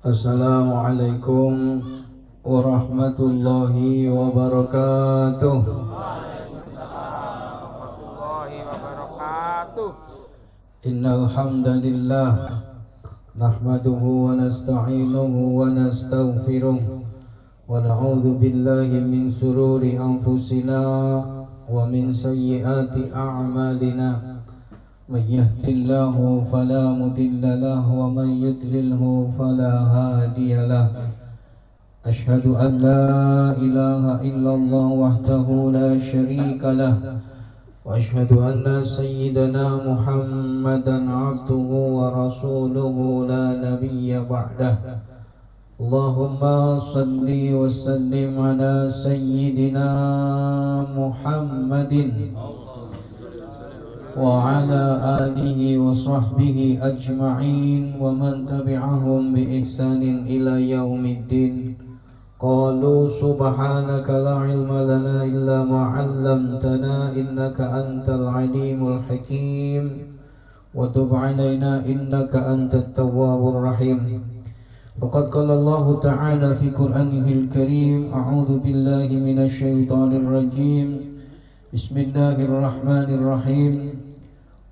Assalamualaikum warahmatullahi wabarakatuh. Waalaikumsalam warahmatullahi wabarakatuh. Innal hamdalillah nahmaduhu wa nasta'inuhu wa nastaghfiruh wa na'udzu billahi min shururi anfusina wa min sayyiati a'malina. من يهد الله فلا مضل له ومن يضلله فلا هادي له أشهد أن لا إله إلا الله وحده لا شريك له وأشهد أن سيدنا محمدا عبده ورسوله لا نبي بعده اللهم صل وسلم على سيدنا محمد وعلى آله وصحبه أجمعين ومن تبعهم بإحسان إلى يوم الدين قالوا سبحانك لا علم لنا إلا ما علمتنا إنك أنت العليم الحكيم وتب علينا إنك أنت التواب الرحيم فقد قال الله تعالى في قرآنه الكريم أعوذ بالله من الشيطان الرجيم بسم الله الرحمن الرحيم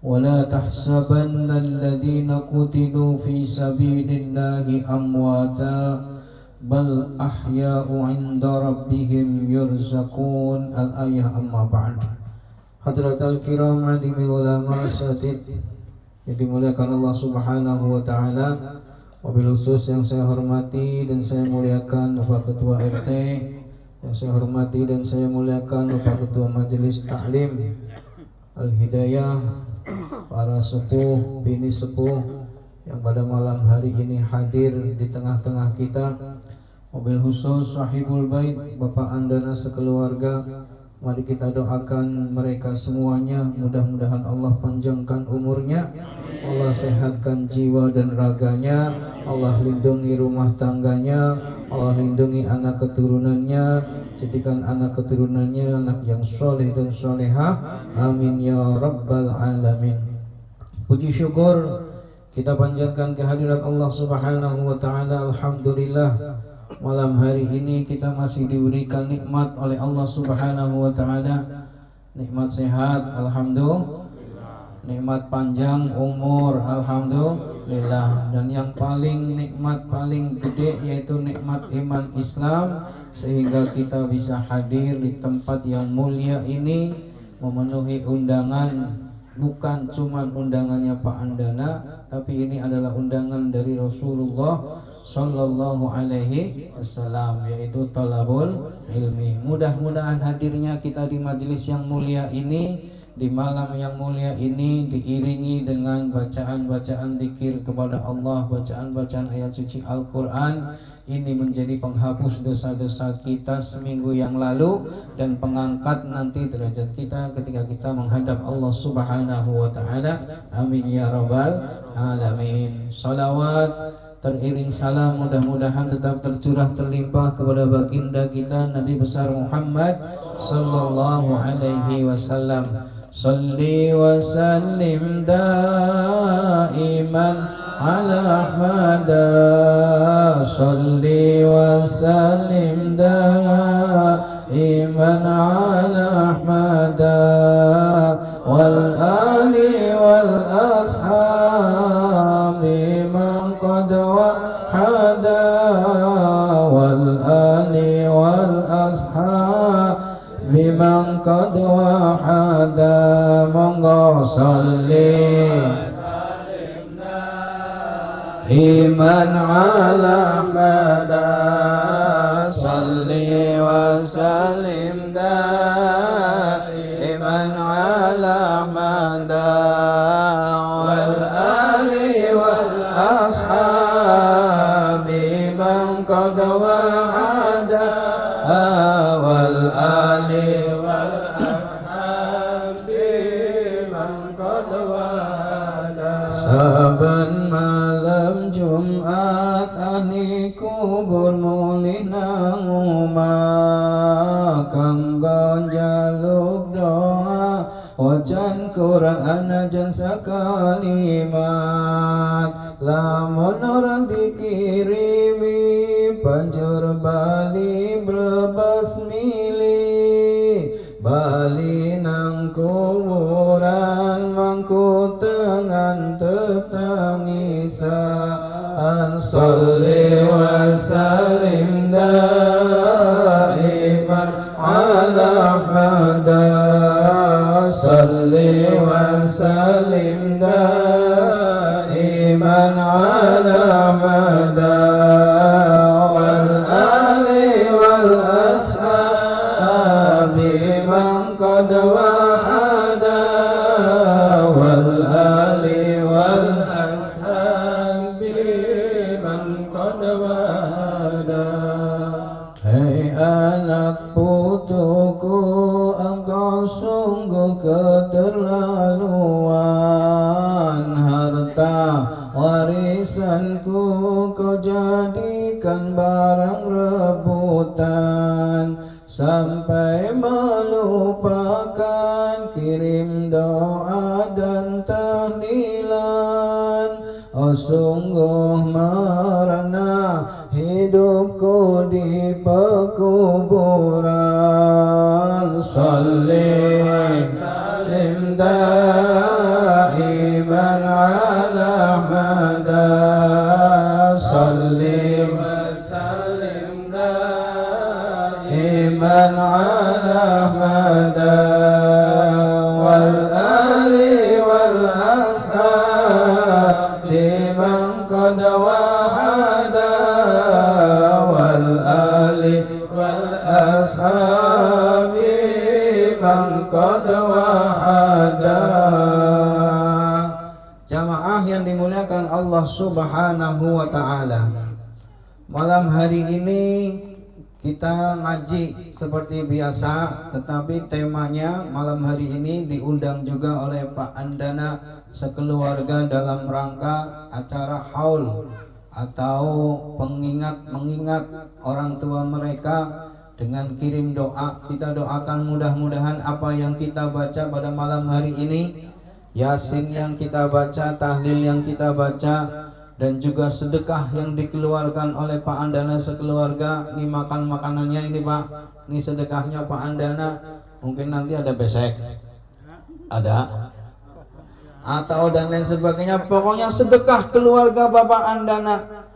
ولا تحسبن الذين قتلوا في سبيل الله أمواتا بل أحياء عند ربهم يرزقون الآية أما بعد. Hadratul kiram alimil ulama asatid yang dimuliakan Allah Subhanahu wa taala, wabil khusus yang saya hormati dan saya muliakan Bapak Ketua RT, yang saya hormati dan saya muliakan Bapak Ketua Majelis Taklim Al-Hidayah, para sepuh, bini sepuh yang pada malam hari ini hadir di tengah-tengah kita. Wabil khusus sahibul bait, Bapak Andana sekeluarga. Mari kita doakan mereka semuanya, mudah-mudahan Allah panjangkan umurnya, Allah sehatkan jiwa dan raganya, Allah lindungi rumah tangganya, Allah lindungi anak keturunannya, jadikan anak keturunannya anak yang soleh dan solehah, amin ya rabbal alamin. Puji syukur kita panjatkan kehadirat Allah Subhanahu wa taala. Alhamdulillah, malam hari ini kita masih diberikan nikmat oleh Allah Subhanahu wa taala, nikmat sehat, alhamdulillah, nikmat panjang umur, alhamdulillah, dan yang paling nikmat paling gede yaitu nikmat iman Islam, sehingga kita bisa hadir di tempat yang mulia ini, memenuhi undangan. Bukan cuma undangannya Pak Andana, tapi ini adalah undangan dari Rasulullah Sallallahu Alaihi Wasallam, yaitu talabul ilmi. Mudah-mudahan hadirnya kita di majelis yang mulia ini, di malam yang mulia ini, diiringi dengan bacaan-bacaan zikir kepada Allah, bacaan-bacaan ayat suci Al-Quran. Ini menjadi penghapus dosa-dosa kita seminggu yang lalu dan pengangkat nanti derajat kita ketika kita menghadap Allah Subhanahu wa taala. Amin ya rabbal alamin. Salawat teriring salam mudah-mudahan tetap tercurah terlimpah kepada baginda kita Nabi besar Muhammad sallallahu alaihi wasallam. Salli wa sallim daiman ala Ahmad, salli wa sallim daiman ala Ahmad wal ali wal ashabi man qad wahada wal ali wal ashabi man qad wahada. Monggo salli iman ala Ahmad, salli wa sallim daiman ala Ahmad wal ali wal ashabi man qad wa'ada wal ali wal ashabi man qad wa'ada. Saban malam Jumat ani kubur mulina nguma kanggo jaluk doa wajan kur Quran jan sakalimat lamun orang dikirimi banjur bali brebes milih bali nang kuburan mangku tengan tetangisan sholli wa sallim daiman ala hada sholli wa sallim daiman ala hada wal ali wal ashabi man qad wahada wal ali wal ashabi man qad wahada. Hei anak putuku, engkau sungguh keterlaluan. Harta warisanku kau jadikan barang rebutan, sampai melupakan kirim doa dan tahlilan. Oh sungguh merana hidupku di pekuburan. Sholli sallim daiman ala hada sholli wa sallim daiman ala hada wal ali wal ashabi man qad wahada wal ali wal ashabi man qad wahada. Jamaah yang dimuliakan Allah Subhanahu wa ta'ala, malam hari ini kita ngaji seperti biasa, tetapi temanya malam hari ini diundang juga oleh Pak Andana sekeluarga dalam rangka acara haul atau mengingat orang tua mereka dengan kirim doa. Kita doakan mudah-mudahan apa yang kita baca pada malam hari ini, Yasin yang kita baca, tahlil yang kita baca, dan juga sedekah yang dikeluarkan oleh Pak Andana sekeluarga. Ini makan makanannya ini Pak, ini sedekahnya Pak Andana. Mungkin nanti ada besek, ada atau dan lain sebagainya. Pokoknya sedekah keluarga Bapak Andana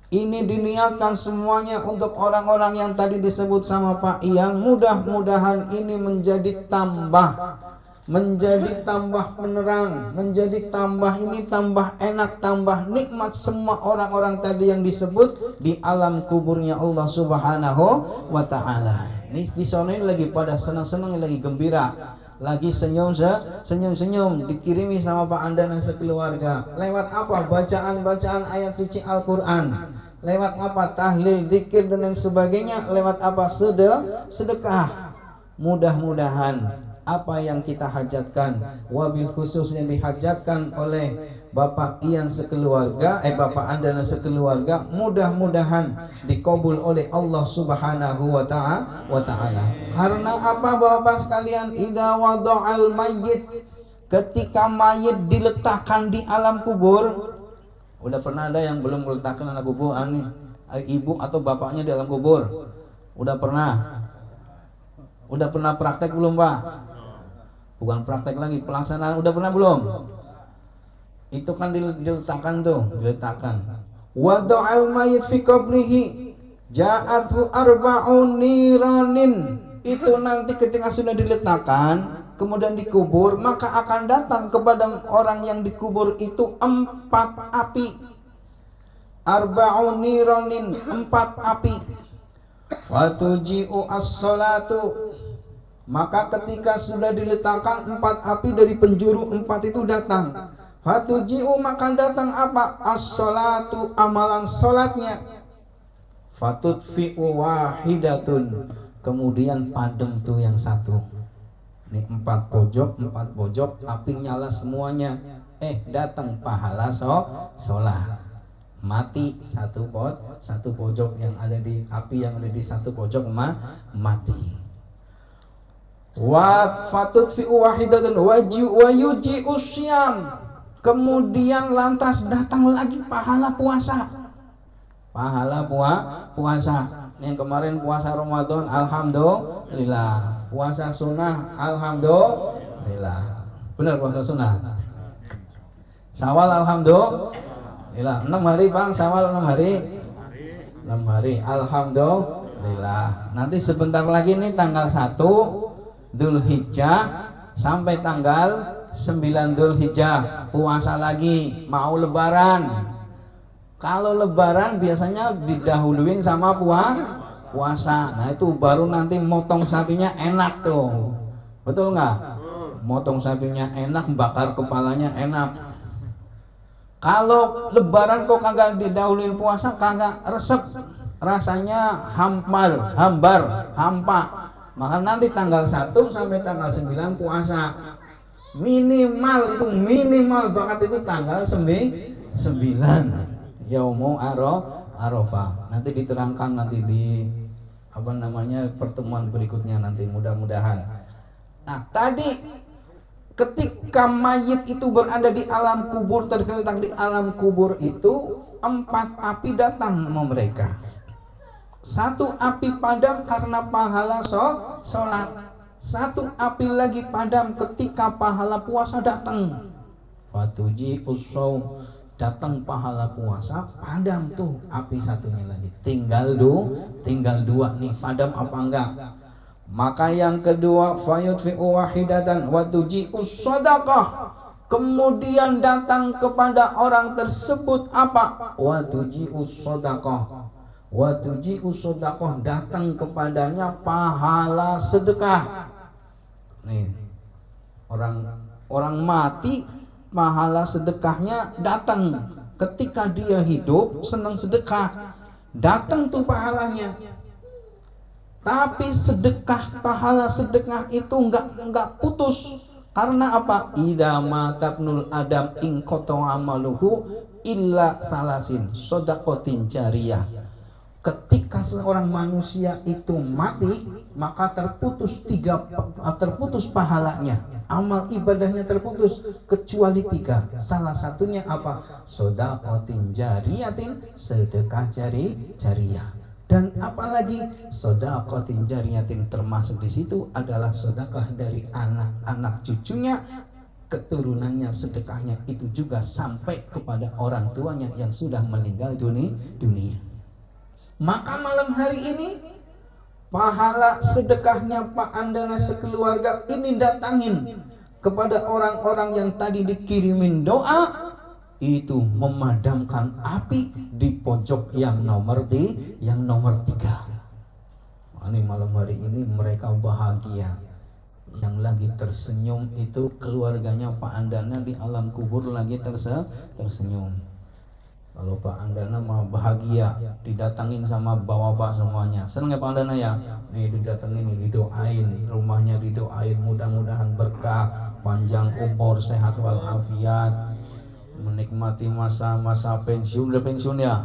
ini diniatkan semuanya untuk orang-orang yang tadi disebut sama Pak Ian. Mudah-mudahan ini menjadi tambah penerang, menjadi tambah enak, tambah nikmat semua orang-orang tadi yang disebut di alam kuburnya Allah Subhanahu wa ta'ala. Ini di sana ini lagi pada senang-senang, lagi gembira, lagi senyum-senyum dikirimi sama Pak Andana sekeluarga. Lewat apa? Bacaan ayat suci Al-Qur'an. Lewat apa? Tahlil, zikir dan lain sebagainya. Lewat apa? Sedekah. Mudah-mudahan apa yang kita hajatkan, wabil khusus yang dihajatkan oleh Bapak Ian sekeluarga, Bapak Andana sekeluarga, mudah-mudahan dikabul oleh Allah Subhanahu wa ta'ala. Karena apa Bapak sekalian? Idza wada'al mayyit, ketika mayit diletakkan di alam kubur. Udah pernah ada yang belum meletakkan anak kubur nih, ibu atau bapaknya di alam kubur? Udah pernah praktek belum Pak? Bukan praktek lagi, pelaksanaan. Udah pernah belum? Itu kan diletakkan. Wada'al mayyit fi qabrihi ja'athu arba'un niranin. Itu nanti ketika sudah diletakkan kemudian dikubur, maka akan datang kepada orang yang dikubur itu 4 api. Arba'un niranin, 4 api. Wa tuji'u as-salatu, maka ketika sudah diletakkan 4 api dari penjuru 4 itu datang. Fatuji'u, maka datang apa? As-salatu, amalan salatnya. Fatutfi'u wahidatun, kemudian padam tuh yang satu. Ini 4 pojok, api nyala semuanya. Datang pahala sholat. Mati satu pojok yang ada di api yang ada di satu pojok mati. Wa fatutfi'u wahidatan wa yuji usyam. Kemudian lantas datang lagi pahala puasa. Pahala puasa. Yang kemarin puasa Ramadan alhamdulillah. Puasa sunnah alhamdulillah. Benar puasa sunnah. Syawal alhamdulillah. 6 hari Bang, Syawal 6 hari. 6 hari alhamdulillah. Nanti sebentar lagi nih tanggal 1 Dzulhijjah sampai tanggal 9 Dzulhijjah puasa lagi, mau lebaran. Kalau lebaran biasanya didahuluin sama puasa. Nah itu baru nanti motong sapinya enak tuh. Betul nggak? Motong sapinya enak, bakar kepalanya enak. Kalau lebaran kok kagak didahuluin puasa, kagak resep, rasanya hampa. Maka nanti tanggal 1 sampai tanggal 9 puasa. Minimal banget itu tanggal 9 Yaumul Arafah. Nanti diterangkan nanti di pertemuan berikutnya nanti mudah-mudahan. Nah, tadi ketika mayit itu berada di alam kubur, tergeletak di alam kubur itu 4 api datang sama mereka. 1 api padam karena pahala sholat. 1 api lagi padam ketika pahala puasa datang. Fatuji usau, datang pahala puasa, padam tuh api satunya lagi. Tinggal 2 nih, padam apa enggak? Maka yang kedua, fayudfi'u wahidatan wa tuji'us shadaqah. Kemudian datang kepada orang tersebut apa? Wa tuji'us shadaqah. Wa tuji'us shadaqah, datang kepadanya pahala sedekah. Nih, orang mati pahala sedekahnya datang. Ketika dia hidup senang sedekah, datang tuh pahalanya. Tapi pahala sedekah itu enggak putus. Karena apa? Idza matabnul adam in qata amaluhu illa salasin shadaqatin jariyah. Ketika seorang manusia itu mati, maka terputus pahalanya. Amal ibadahnya terputus kecuali 3. Salah satunya apa? Shadaqatin jariyatin, sedekah jariyah. Dan apalagi shadaqatin jariyatin, termasuk di situ adalah sedekah dari anak-anak cucunya, keturunannya, sedekahnya itu juga sampai kepada orang tuanya yang sudah meninggal dunia. Maka malam hari ini pahala sedekahnya Pak Andana sekeluarga ini datangin kepada orang-orang yang tadi dikirimin doa, itu memadamkan api di pojok yang nomor 3. Ini malam hari ini mereka bahagia. Yang lagi tersenyum itu keluarganya Pak Andana di alam kubur lagi tersenyum. Kalau Pak Andana mah bahagia, didatangin sama bapak semuanya. Seneng ya Pak Andana ya? Nih didatengin, didoain, rumahnya didoain, mudah-mudahan berkah, panjang umur, sehat walafiat, menikmati masa-masa pensiun. Udah pensiun ya?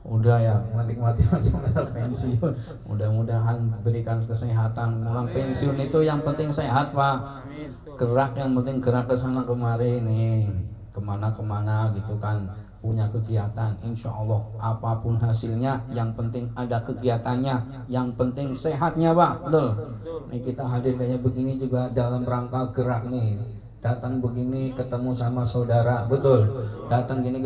Udah ya, menikmati masa-masa pensiun. Mudah-mudahan berikan kesehatan. Pulang pensiun itu yang penting sehat Pak. Gerak, yang penting gerak ke sana kemari nih, kemana-kemana gitu kan. Punya kegiatan, insya Allah apapun hasilnya, yang penting ada kegiatannya, yang penting sehatnya Pak. Betul. Nih kita hadir kayak begini juga dalam rangka gerak nih. Datang begini ketemu sama saudara, betul. Datang gini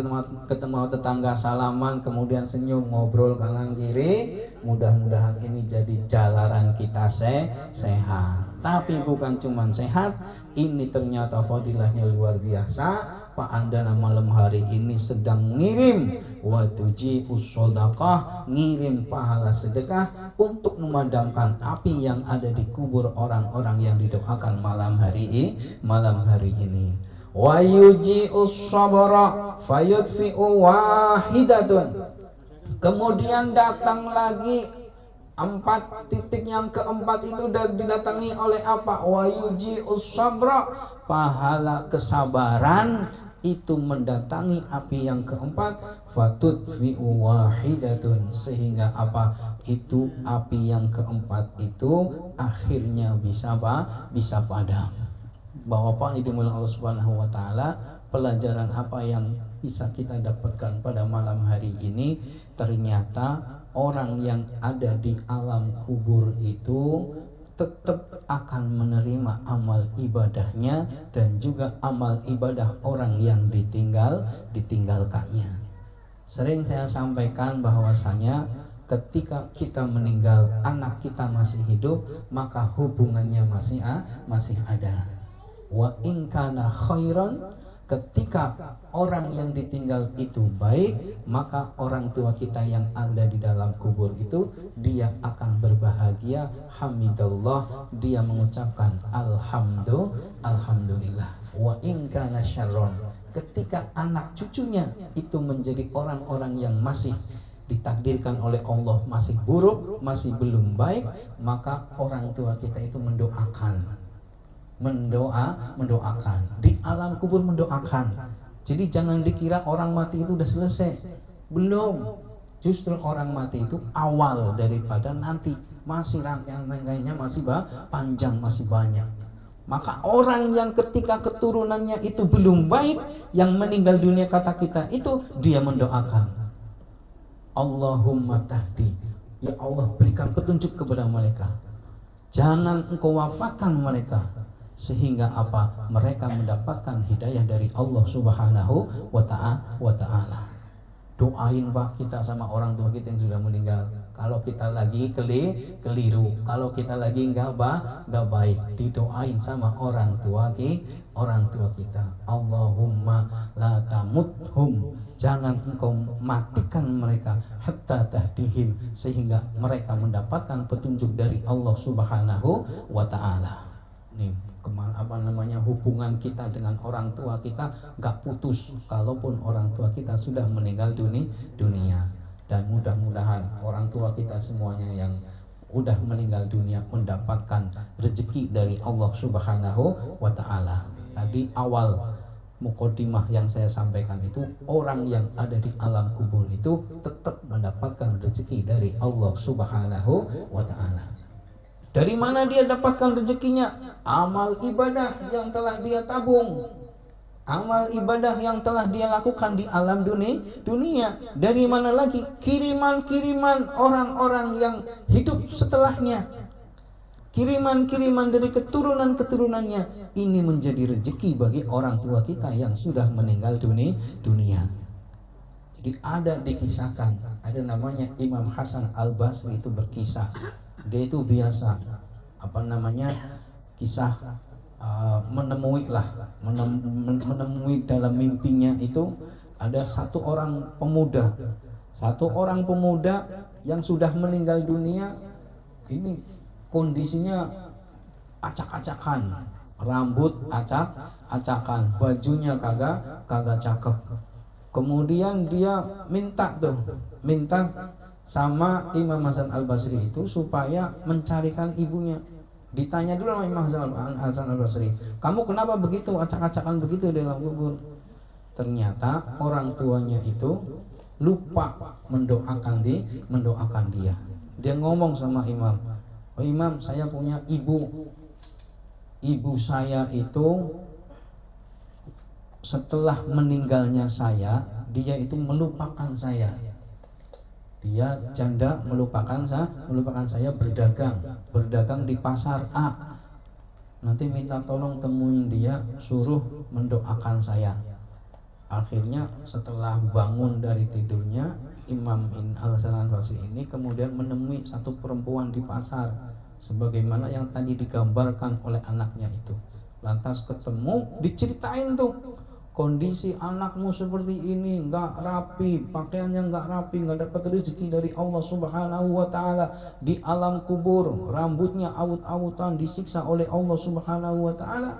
ketemu tetangga, salaman, kemudian senyum, ngobrol kanan kiri. Mudah-mudahan ini jadi jalaran kita sehat. Tapi bukan cuma sehat, ini ternyata fadilahnya luar biasa. Pak Andana malam hari ini sedang ngirim watuji usodakah, ngirim pahala sedekah untuk memadamkan api yang ada di kubur orang-orang yang didoakan malam hari ini. Wa yuji usabara fayudfi'u wahidatun. Kemudian datang lagi 4 titik, yang keempat itu didatangi oleh apa? Wa yuji usabra, pahala kesabaran itu mendatangi api yang keempat, fatutfi'u wahidatun, sehingga apa? Itu api yang keempat itu akhirnya bisa padam. Bapak Ibu Allah Subhanahu wa taala, pelajaran apa yang bisa kita dapatkan pada malam hari ini? Ternyata orang yang ada di alam kubur itu tetap akan menerima amal ibadahnya dan juga amal ibadah orang yang ditinggalkannya. Sering saya sampaikan bahwasanya ketika kita meninggal, anak kita masih hidup, maka hubungannya masih ada. Wa in kana khairan, ketika orang yang ditinggal itu baik, maka orang tua kita yang ada di dalam kubur itu dia akan berbahagia, hamidallah, dia mengucapkan alhamdulillah. Wa in kana syarron, ketika anak cucunya itu menjadi orang-orang yang masih ditakdirkan oleh Allah masih buruk, masih belum baik, maka orang tua kita itu mendoakan di alam kubur, mendoakan. Jadi jangan dikira orang mati itu udah selesai, belum. Justru orang mati itu awal daripada nanti, masih rangkaian-rangkaiannya masih panjang, masih banyak. Maka orang yang ketika keturunannya itu belum baik, yang meninggal dunia kata kita itu, dia mendoakan, Allahumma tahdi, ya Allah berikan petunjuk kepada mereka, jangan engkau wafatkan mereka, sehingga apa? Mereka mendapatkan hidayah dari Allah Subhanahu wa ta'ala. Doain Pak kita sama orang tua kita yang sudah meninggal. Kalau kita lagi keliru, kalau kita lagi enggak baik, didoain sama orang tua kita. Allahumma la tamuthum, jangan engkau matikan mereka, hatta tahdihim, sehingga mereka mendapatkan petunjuk dari Allah Subhanahu wa ta'ala. Nih, hubungan kita dengan orang tua kita gak putus kalaupun orang tua kita sudah meninggal dunia. Dan mudah-mudahan orang tua kita semuanya yang udah meninggal dunia mendapatkan rezeki dari Allah Subhanahu wa ta'ala. Tadi awal mukadimah yang saya sampaikan itu, orang yang ada di alam kubur itu tetap mendapatkan rezeki dari Allah Subhanahu wa ta'ala. Dari mana dia dapatkan rezekinya? Amal ibadah yang telah dia tabung, amal ibadah yang telah dia lakukan di alam dunia. Dari mana lagi? Kiriman-kiriman orang-orang yang hidup setelahnya, kiriman-kiriman dari keturunan-keturunannya. Ini menjadi rezeki bagi orang tua kita yang sudah meninggal dunia. Jadi ada dikisahkan, ada namanya Imam Hasan Al-Basri itu berkisah. Dia itu biasa kisah menemui dalam mimpinya itu ada satu orang pemuda yang sudah meninggal dunia. Ini kondisinya acak-acakan, rambut acak-acakan, bajunya kagak cakep. Kemudian dia minta sama Imam Hasan Al-Basri itu supaya mencarikan ibunya. Ditanya dulu sama Imam Hasan Al-Basri, kamu kenapa begitu acak-acakan begitu di dalam kubur? Ternyata orang tuanya itu lupa mendoakan dia. Dia ngomong sama Imam, oh Imam, saya punya ibu saya itu setelah meninggalnya saya, dia itu melupakan saya. Dia janda, melupakan saya berdagang di pasar A. Nanti minta tolong temuin dia, suruh mendoakan saya. Akhirnya setelah bangun dari tidurnya, Imam Hasan Al-Basri ini kemudian menemui satu perempuan di pasar, sebagaimana yang tadi digambarkan oleh anaknya itu. Lantas ketemu, diceritain tuh, kondisi anakmu seperti ini, nggak rapi, pakaiannya nggak rapi, nggak dapat rezeki dari Allah Subhanahu wa ta'ala, di alam kubur, rambutnya awut-awutan, disiksa oleh Allah Subhanahu wa ta'ala.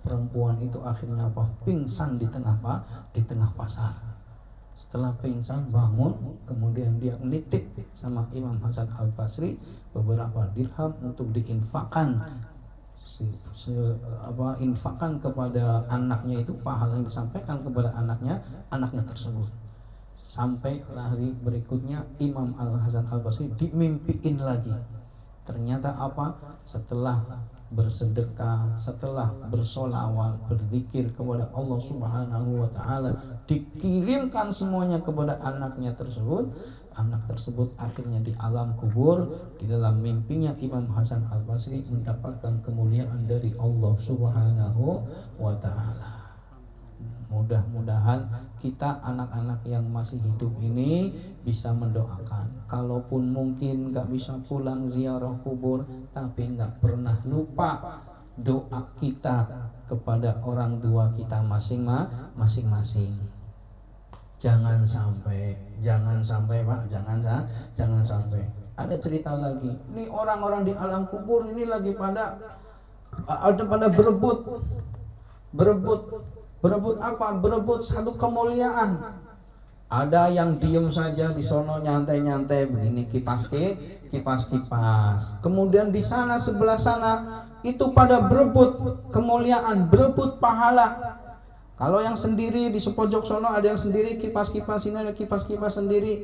Perempuan itu akhirnya pingsan di tengah pasar. Setelah pingsan bangun, kemudian dia nitip sama Imam Hasan Al-Basri beberapa dirham untuk diinfakkan infakkan kepada anaknya itu pahala yang disampaikan kepada anaknya tersebut. Sampai hari berikutnya Imam Al-Hasan Al-Basri dimimpiin lagi. Ternyata setelah bersedekah, setelah bersolawat, berzikir kepada Allah Subhanahu wa Ta'ala, dikirimkan semuanya kepada anaknya tersebut. Anak tersebut akhirnya di alam kubur, di dalam mimpinya Imam Hasan Al-Basri mendapatkan kemuliaan dari Allah Subhanahu wa Ta'ala. Mudah-mudahan kita anak-anak yang masih hidup ini bisa mendoakan. Kalaupun mungkin gak bisa pulang ziarah kubur, tapi gak pernah lupa doa kita kepada orang tua kita masing-masing. Jangan sampai Pak, jangan sampai. Ada cerita lagi. Ini orang-orang di alam kubur ini lagi pada berebut apa? Berebut satu kemuliaan. Ada yang diem saja di sono nyantai-nyantai begini kipas. Kemudian di sana sebelah sana itu pada berebut kemuliaan, berebut pahala. Kalau yang sendiri di sepojok sono ada yang sendiri kipas-kipas, ini ada kipas-kipas sendiri.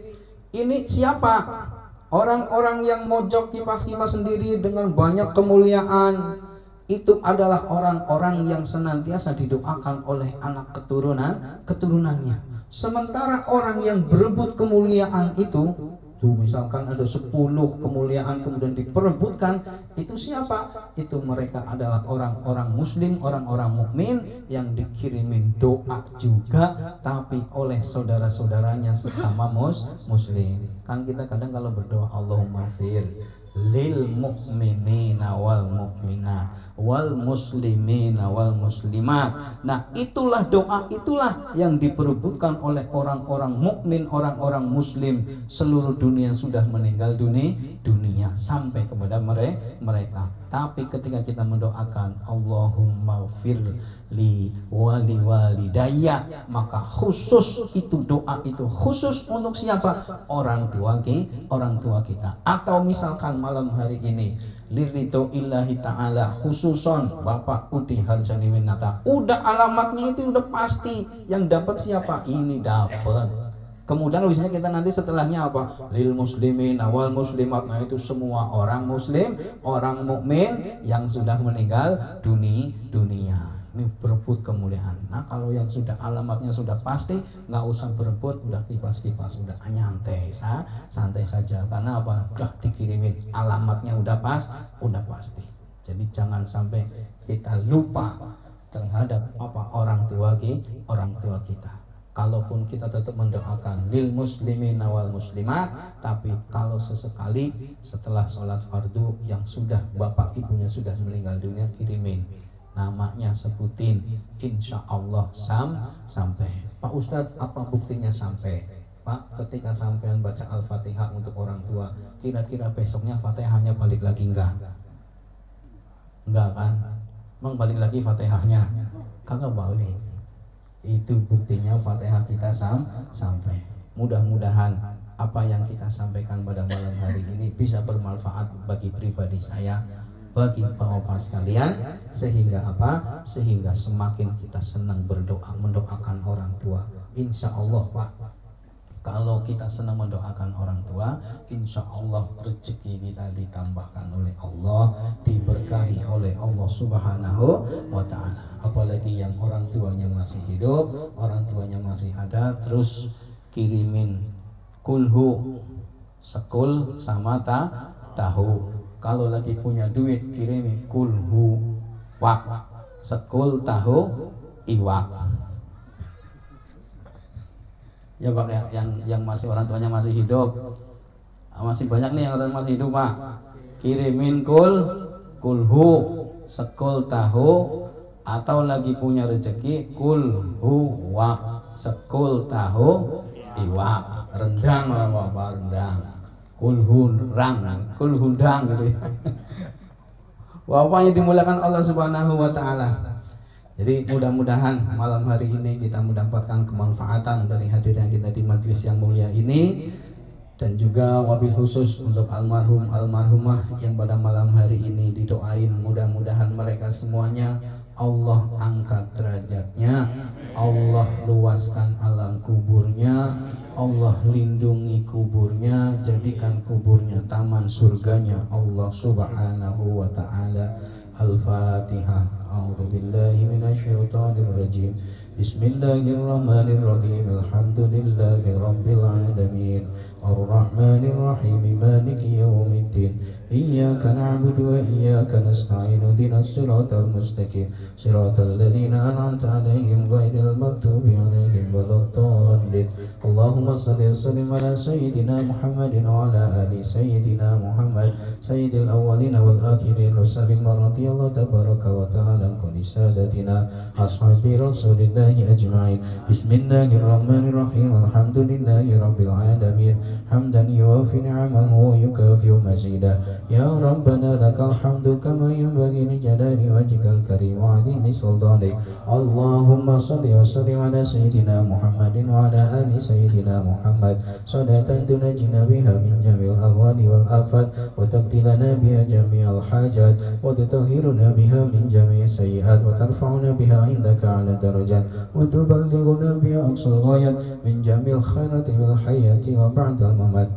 Ini siapa? Orang-orang yang mojok kipas-kipas sendiri dengan banyak kemuliaan. Itu adalah orang-orang yang senantiasa didoakan oleh anak keturunannya. Sementara orang yang berebut kemuliaan itu, tuh misalkan ada 10 kemuliaan kemudian diperebutkan, itu siapa? Itu mereka adalah orang-orang muslim, orang-orang mukmin yang dikirimin doa juga, tapi oleh saudara-saudaranya sesama muslim. Kan kita kadang kalau berdoa Allahumma fir lil mu'minina wal mu'minat wal muslimina wal muslimat. Nah, itulah doa, itulah yang diperebutkan oleh orang-orang mukmin, orang-orang muslim seluruh dunia yang sudah meninggal dunia sampai kepada mereka. Tapi ketika kita mendoakan Allahumma fir li wali walidayya, maka khusus itu doa itu khusus untuk siapa? Orang tua kita. Atau misalkan malam hari ini lirido illahi ta'ala khususon Bapak Udi Harsani Winata, udah alamatnya itu udah pasti, yang dapat siapa? Ini dapat. Kemudian biasanya kita nanti setelahnya apa? Lil muslimin awal muslimat. Nah, itu semua orang muslim, orang mukmin yang sudah meninggal dunia. Ini berebut kemuliaan. Nah, kalau yang sudah alamatnya sudah pasti, nggak usah berebut, udah kipas-kipas, udah santai saja. Karena apa? Udah dikirimin alamatnya udah pasti. Jadi jangan sampai kita lupa terhadap orang tua kita. Kalaupun kita tetap mendoakan lil muslimin wal muslimat, tapi kalau sesekali setelah sholat fardu yang sudah bapak ibunya sudah meninggal dunia, kirimin namanya, sebutin, insya Allah sampai. Pak Ustadz, apa buktinya sampai? Pak, ketika sampean baca Al-Fatihah untuk orang tua, kira-kira besoknya Fatihahnya balik lagi enggak kan? Emang balik lagi Fatihahnya? Kagak balik. Itu buktinya Fatihah kita sampai. Mudah-mudahan apa yang kita sampaikan pada malam hari ini bisa bermanfaat bagi pribadi saya, bagi bapak sekalian, sehingga apa? Sehingga semakin kita senang berdoa, mendoakan orang tua. Insya Allah Pak, kalau kita senang mendoakan orang tua, insya Allah rezeki kita ditambahkan oleh Allah, diberkahi oleh Allah Subhanahu wa Ta'ala. Apalagi yang orang tuanya masih hidup, orang tuanya masih ada, terus kirimin kulhu, sekul sama tahu. Kalau lagi punya duit, kirimin kulhu wak, sekul tahu iwak. Ya Pak, yang masih orang tuanya masih hidup, masih banyak nih yang masih hidup Pak, kirimin kulhu sekul tahu, atau lagi punya rezeki kulhu wa sekul tahu iwak. Rendang apa rendang, kulhundang gitu ya. Bapak yang dimuliakan Allah Subhanahu wa Ta'ala. Jadi mudah-mudahan malam hari ini kita mendapatkan kemanfaatan dari hadirnya kita di majelis yang mulia ini. Dan juga wabil khusus untuk almarhum almarhumah yang pada malam hari ini didoain, mudah-mudahan mereka semuanya Allah angkat derajatnya, Allah luaskan alam kuburnya, Allah lindungi kuburnya, jadikan kuburnya taman surganya Allah subhanahu wa ta'ala. Al-Fatihah. A'udzu billahi minasyaitonir rajim. Bismillahirrahmanirrahim. Alhamdulillahi rabbil alamin. Ar-Rahmanir Rahim. Maliki yaumiddin. Iyyaka na'budu wa iyyaka nasta'in. Ihdinas siratal mustaqim. Siratal ladzina an'amta 'alaihim ghairil maghdubi 'alaihim waladdallin. Allahumma shalli wa sallim ala sayyidina Muhammadin wa ala ali sayyidina Muhammad sayyidil awwalin wal akhirin. Wa sallim radhiyallahu tabaraka wa ta'ala an kulli sadatina ashabi rasulillahi ajma'in. Bismillahirrahmanirrahim. Alhamdulillahi rabbil alamin. Hamdan yuwafi ni'amahu wa yukafi'u mazidah. Ya Rabbana lakal hamdu kama yanbaghi li jalali wajhikal karim wa 'azimi sultanik. Allahumma shalli wa sallim ala sayyidina Muhammadin wa ala ali sayyidina Muhammad salatan tunajjina biha min jami'il ahwali wal afat wa taqdilana biha jami'al hajat wa tutahhiruna biha min jami'is sayyi'at wa tarfa'una biha indaka 'ala darajat wa tuballighuna biha aqsal ghayat min jami'il khairati wal hayati wa ba'dal mamat.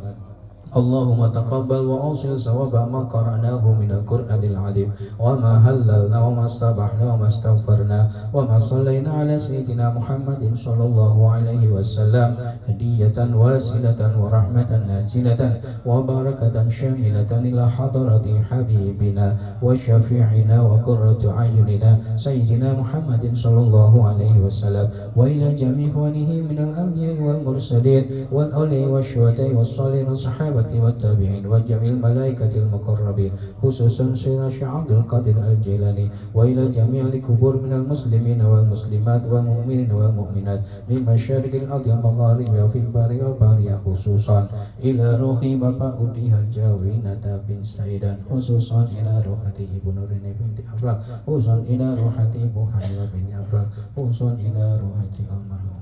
Allahumma taqabbal wa awsil sawaba ma qara'nahu minal Qur'anil azim wa ma hallalna wa ma sabahna wa ma astaghfarna wa ma sallayna ala sayyidina Muhammadin sallallahu alaihi wasallam hadiyatan wasilatan wa rahmatan nazilatan wa barakatan syamilatan ila hadarati habibina wa syafi'ina wa qurratu ayunina sayyidina Muhammadin sallallahu alaihi wasallam wa ila jami' ikhwanihi minal anbiya'i wal mursalin wal awliya'i wasyuhada'i was salihin was sahabat والتابعين وجميع الملائكة المقربين خصوصا سيدنا الشيخ عبد القادر الجيلاني وإلى جميع القبور من المسلمين والمسلمات والمؤمنين والمؤمنات من مشارق الأرض ومغاربها وفي البر والبحر خصوصا إلى روح Bapak Udi Hajawi Nata bin Saidan khususan ila rohati Ibu Nurini binti Afraq khususan ila rohati Ibu Haila bin Afraq khususan ila rohati almarhum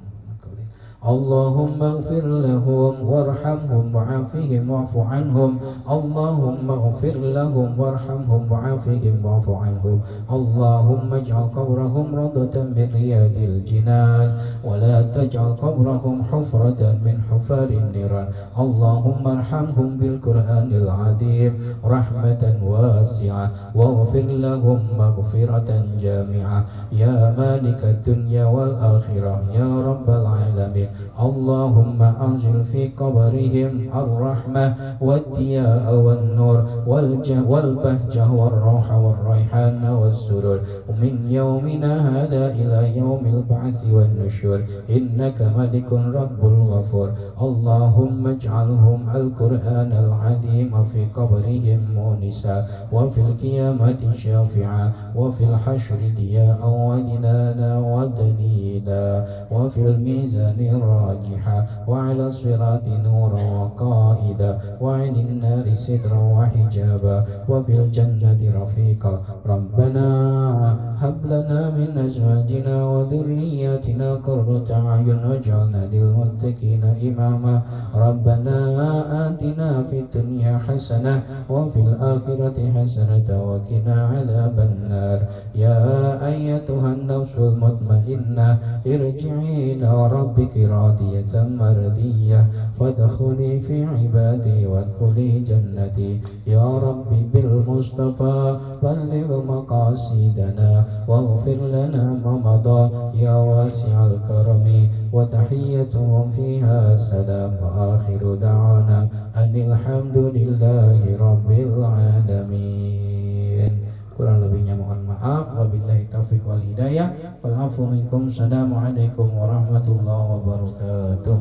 Allahumma ighfir lahum warhamhum wa'afihim wa'fu anhum. Allahumma ighfir lahum warhamhum wa'afihim wa'fu anhum. Allahumma ij'al qabrahum rawdatan min riyadil jinan wa la taj'al qabrahum hufratan min hufarin niran. Allahumma arhamhum bil Qur'anil azim rahmatan wasi'ah waghfir lahum maghfiratan jami'ah ya malikad dunya wal akhirah ya rabbal alamin. Allahumma anzil fi qabrihim ar-rahmah wad-diya wan-nur wal-bahjah war-rauha war-rayhana was-surur min yawmina hada ila yawmil ba'thi wan-nusyur innaka malikun rabbul ghafur. Allahumma ij'alhum al-Qur'an al-azim fi qabrihim munisa wa fil qiyamati syafi'a wa fil hashri diya'a wa dinana wa dalila wa fil mizani راجحا وعلى الصراط نورا وقائدا وعن النار سترا وحجابا وفي الجنة رفيقا. ربنا هب لنا من أزواجنا وذرياتنا قرة أعين واجعلنا للمتقين إماما. ربنا آتنا في الدنيا حسنة وفي الآخرة حسنة وقنا عذاب النار. يا أيتها النفس المطمئنة ارجعي إلى ربك راضية مرضية فادخلي في عبادي وادخلي جنتي. يا ربي بالمصطفى بلغ مقاصدنا واغفر لنا ما مضى يا واسع الكرم. وتحيتهم فيها سلام وآخر دعوانا أن الحمد لله رب العالمين. Kurang lebihnya mohon maaf. Wabillahi taufiq wal hidayah. Wal afu minkum. Assalamualaikum warahmatullahi wabarakatuh.